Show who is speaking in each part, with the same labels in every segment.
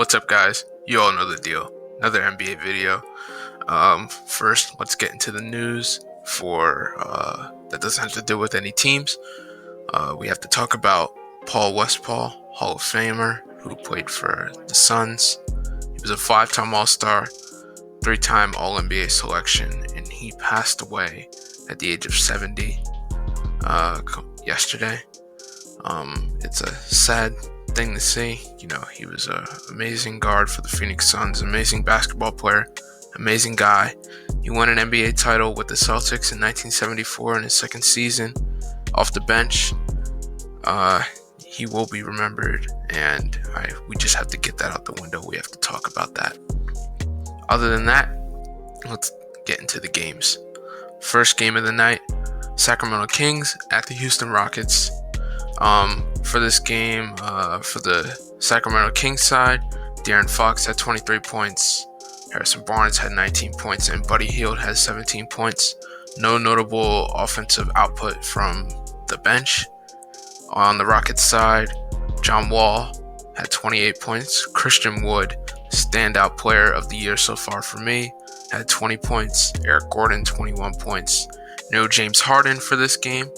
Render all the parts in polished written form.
Speaker 1: What's up, guys? You all know the deal. Another NBA video. First, let's get into the news for that doesn't have to do with any teams. We have to talk about Paul Westphal, Hall of Famer, who played for the Suns. He was a 5-time All-Star, 3-time All-NBA selection, and he passed away at the age of 70 yesterday. It's a sad thing to see. You know, he was an amazing guard for the Phoenix Suns, amazing basketball player, amazing guy. He won an NBA title with the Celtics in 1974 in his second season off the bench. He will be remembered, and we just have to get that out the window. We have to talk about that. Other than that, let's get into the games. First game of the night, Sacramento Kings at the Houston Rockets. For this game, for the Sacramento Kings side, De'Aaron Fox had 23 points, Harrison Barnes had 19 points, and Buddy Hield had 17 points. No notable offensive output from the bench. On the Rockets side, John Wall had 28 points. Christian Wood, standout player of the year so far for me, had 20 points. Eric Gordon, 21 points. No James Harden for this game,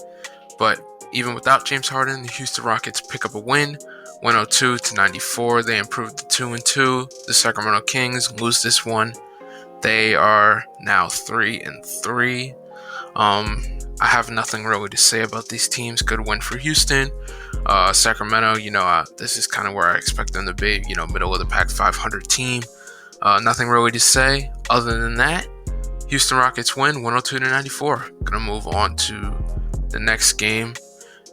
Speaker 1: but even without James Harden, the Houston Rockets pick up a win, 102-94. They improved to 2-2. The Sacramento Kings lose this one. They are now 3-3. I have nothing really to say about these teams. Good win for Houston. Sacramento, this is kind of where I expect them to be. Middle of the pack, 500 team. Nothing really to say other than that. Houston Rockets win, 102-94. Gonna move on to the next game.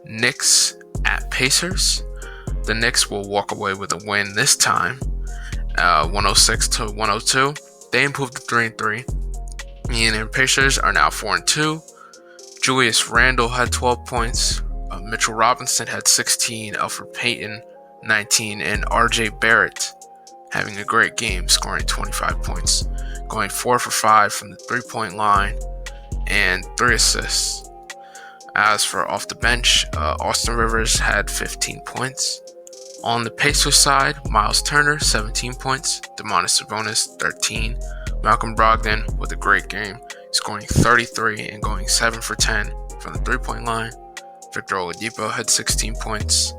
Speaker 1: Knicks at Pacers. The Knicks will walk away with a win this time, 106-102. They improved to 3-3. And Pacers are now 4-2. Julius Randle had 12 points. Mitchell Robinson had 16. Elfrid Payton 19, and RJ Barrett having a great game, scoring 25 points, going 4 for 5 from the 3-point line, and 3 assists. As for off the bench, Austin Rivers had 15 points. On the Pacers side, Miles Turner, 17 points. Domantas Sabonis, 13. Malcolm Brogdon with a great game, scoring 33 and going 7 for 10 from the 3-point line. Victor Oladipo had 16 points.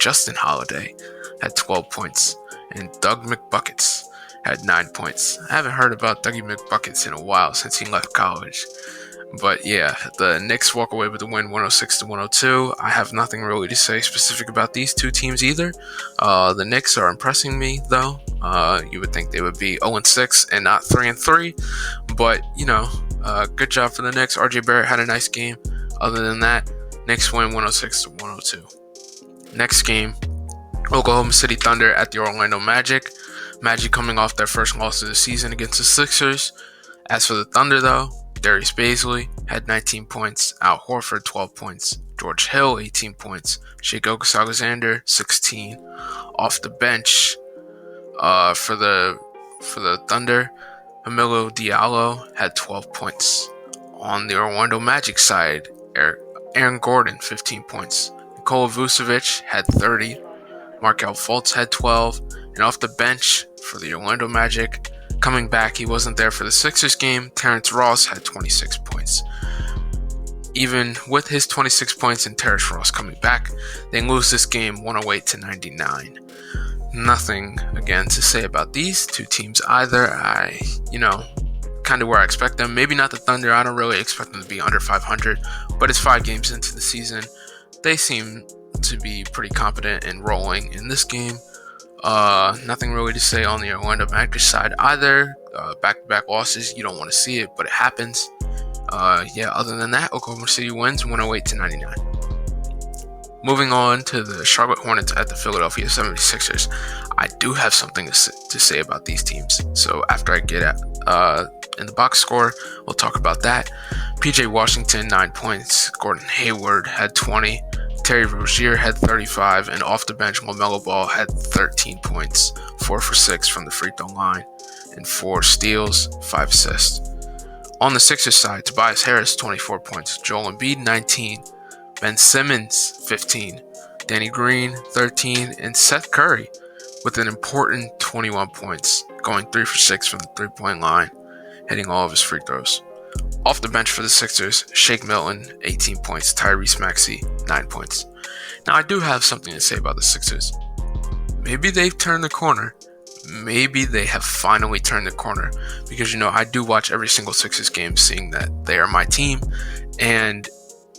Speaker 1: Justin Holiday had 12 points. And Doug McBuckets had 9 points. I haven't heard about Dougie McBuckets in a while since he left college. But yeah, the Knicks walk away with the win, 106-102. I have nothing really to say specific about these two teams either. The Knicks are impressing me, though. You would think they would be 0-6 and not 3-3. But, good job for the Knicks. RJ Barrett had a nice game. Other than that, Knicks win 106-102. Next game, Oklahoma City Thunder at the Orlando Magic. Magic coming off their first loss of the season against the Sixers. As for the Thunder, though, Darius Bazley had 19 points, Al Horford 12 points, George Hill 18 points, Shai Gilgeous-Alexander 16. Off the bench, for the Thunder, Hamidou Diallo had 12 points. On the Orlando Magic side, Aaron Gordon 15 points, Nikola Vucevic had 30, Markelle Fultz had 12, and off the bench for the Orlando Magic, coming back, he wasn't there for the Sixers game, Terrence Ross had 26 points. Even with his 26 points and Terrence Ross coming back, they lose this game 108-99. Nothing, again, to say about these two teams either. Kind of where I expect them. Maybe not the Thunder. I don't really expect them to be under 500, but it's 5 games into the season. They seem to be pretty competent and rolling in this game. Nothing really to say on the Orlando Magic side either. Back-to-back losses, you don't want to see it, but it happens. Other than that, Oklahoma City wins 108-99. Moving on to the Charlotte Hornets at the Philadelphia 76ers. I do have something to say about these teams. So after I get in the box score, we'll talk about that. PJ Washington, 9 points. Gordon Hayward had 20. Terry Rozier had 35, and off the bench, LaMelo Ball had 13 points, 4 for 6 from the free throw line, and 4 steals, 5 assists. On the Sixers side, Tobias Harris, 24 points, Joel Embiid, 19, Ben Simmons, 15, Danny Green, 13, and Seth Curry with an important 21 points, going 3 for 6 from the 3-point line, hitting all of his free throws. Off the bench for the Sixers, Shake Milton, 18 points, Tyrese Maxey, 9 points. Now, I do have something to say about the Sixers. Maybe they've turned the corner. Maybe they have finally turned the corner. Because, I do watch every single Sixers game, seeing that they are my team. And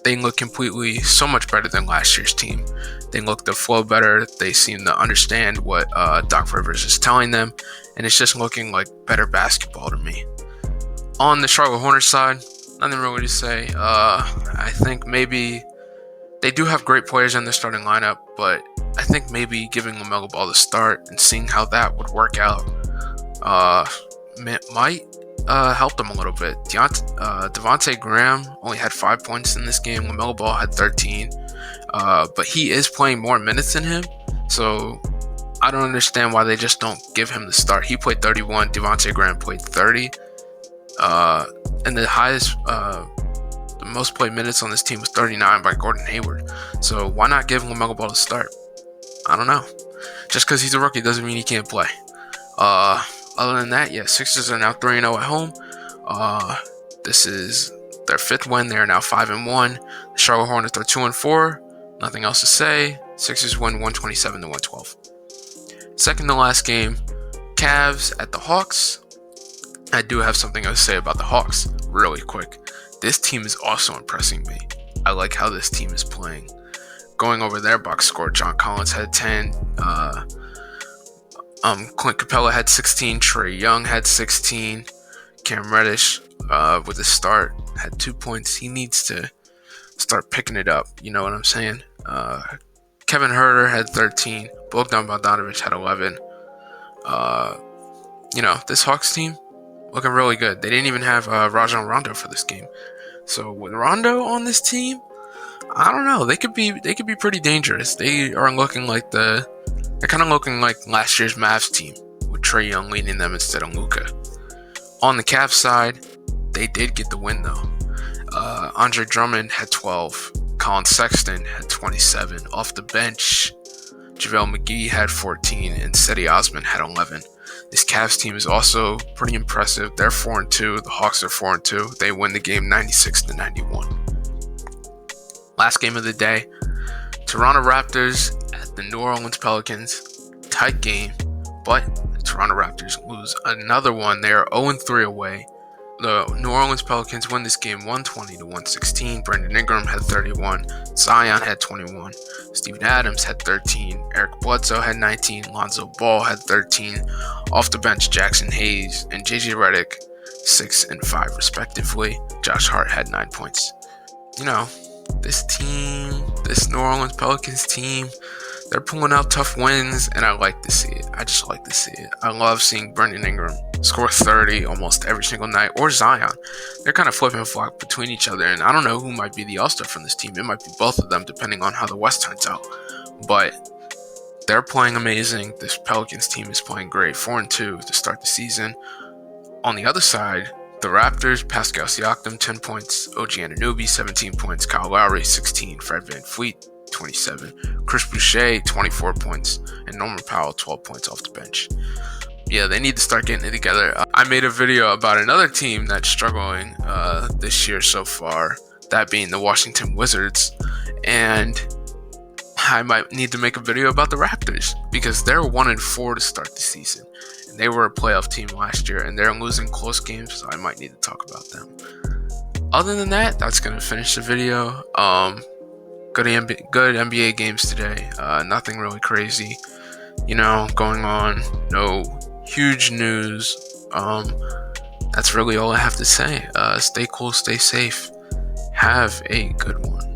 Speaker 1: they look completely so much better than last year's team. They look to flow better. They seem to understand what Doc Rivers is telling them. And it's just looking like better basketball to me. On the Charlotte Hornets side, nothing really to say. I think maybe they do have great players in their starting lineup, but I think maybe giving LaMelo Ball the start and seeing how that would work out might help them a little bit. Devontae Graham only had 5 points in this game. LaMelo Ball had 13, but he is playing more minutes than him, so I don't understand why they just don't give him the start. He played 31. Devontae Graham played 30. And the most played minutes on this team was 39 by Gordon Hayward. So why not give LaMelo Ball a start? I don't know. Just because he's a rookie doesn't mean he can't play. Other than that, Sixers are now 3-0 at home. This is their 5th win. They are now 5-1. The Charlotte Hornets are 2-4. Nothing else to say. Sixers win 127-112. Second to last game, Cavs at the Hawks. I do have something to say about the Hawks really quick. This team is also impressing me. I like how this team is playing. Going over their box score, John Collins had 10. Clint Capella had 16. Trae Young had 16. Cam Reddish, with a start, had 2 points. He needs to start picking it up. You know what I'm saying? Kevin Huerter had 13. Bogdan Bogdanovic had 11. This Hawks team looking really good. They didn't even have Rajon Rondo for this game. So with Rondo on this team, I don't know. They could be pretty dangerous. They're kind of looking like last year's Mavs team with Trae Young leading them instead of Luka. On the Cavs side, they did get the win though. Andre Drummond had 12. Colin Sexton had 27. Off the bench, JaVale McGee had 14 and Cedi Osman had 11. This Cavs team is also pretty impressive. They're 4-2. The Hawks are 4-2. They win the game 96-91. Last game of the day, Toronto Raptors at the New Orleans Pelicans. Tight game, but the Toronto Raptors lose another one. They are 0-3 away. The New Orleans Pelicans win this game 120-116. Brandon Ingram had 31. Zion had 21. Steven Adams had 13. Eric Bledsoe had 19. Lonzo Ball had 13. Off the bench, Jackson Hayes and JJ Redick 6 and 5 respectively. Josh Hart had 9 points. This New Orleans Pelicans team, they're pulling out tough wins, and I like to see it. I just like to see it. I love seeing Brandon Ingram score 30 almost every single night, or Zion. They're kind of flipping flop between each other, and I don't know who might be the all-star from this team. It might be both of them, depending on how the West turns out. But they're playing amazing. This Pelicans team is playing great, 4-2 to start the season. On the other side, the Raptors, Pascal Siakam, 10 points. OG Anunoby, 17 points. Kyle Lowry, 16. Fred VanVleet, 27. Chris Boucher, 24 points. And Norman Powell, 12 points off the bench. They need to start getting it together. I made a video about another team that's struggling this year so far, that being the Washington Wizards. And I might need to make a video about the Raptors because they're 1-4 to start the season. And they were a playoff team last year, and they're losing close games, so I might need to talk about them. Other than that, that's going to finish the video. Good NBA games today. Nothing really crazy, going on. No huge news. That's really all I have to say. Stay cool, stay safe. Have a good one.